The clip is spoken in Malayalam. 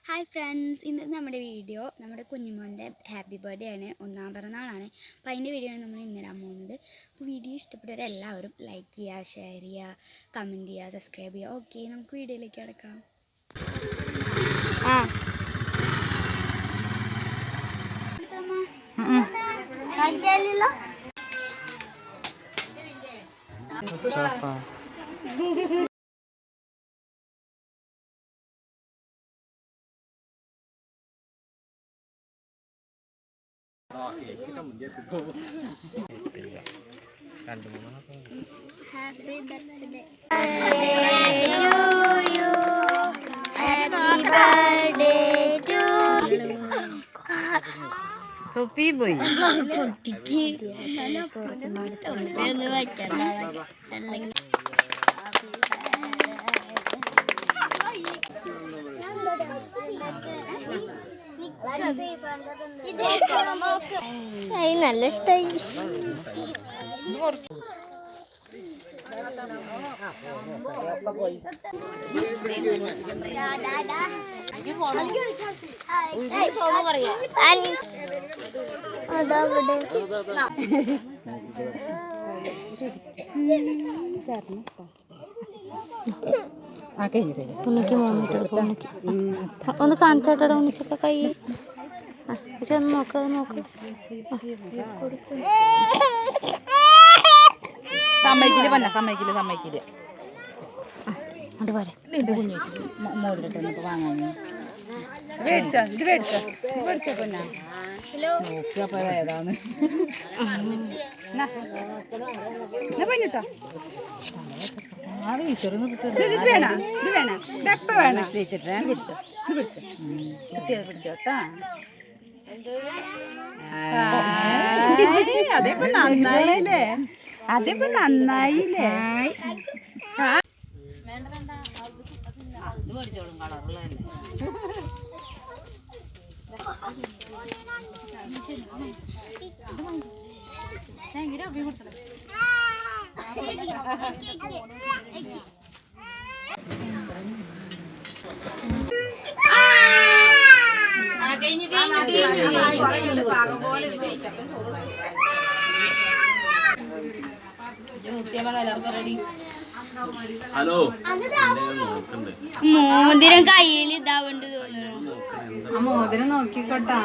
ഹായ് ഫ്രണ്ട്സ്, ഇന്നത്തെ നമ്മുടെ വീഡിയോ നമ്മുടെ കുഞ്ഞുമോൻ്റെ ഹാപ്പി ബർത്ത്ഡേ ആണ്, 1ാം പിറന്നാളാണ്. അപ്പോൾ അതിൻ്റെ വീഡിയോ ആണ് നമ്മൾ ഇന്നിടാൻ പോകുന്നത്. അപ്പോൾ വീഡിയോ ഇഷ്ടപ്പെട്ടവരെല്ലാവരും ലൈക്ക് ചെയ്യുക, ഷെയർ ചെയ്യുക, കമൻറ്റ് ചെയ്യുക, സബ്സ്ക്രൈബ് ചെയ്യുക. ഓക്കെ, നമുക്ക് വീഡിയോയിലേക്ക് കിടക്കാം. Happy birthday. Happy birthday to you. Happy boy. നല്ല ഇഷ്ടായി. അതവിടെ ഒന്ന് കാണിച്ചോട്ടെ ഒന്നിച്ചൊക്കെ കൈ ചെന്ന് നോക്ക സമ്മതിക്കില്ല അതുപോലെ മോതിരട്ടൊക്കെ വാങ്ങാൻ നോക്കിയപ്പോ ഏതാന്ന് അതിപ്പോ നന്നായില്ലേ മോതിരം കയ്യിൽ ഇതാവണ്ട് തോന്നുന്നു. മോതിരം നോക്കിക്കോട്ടാ.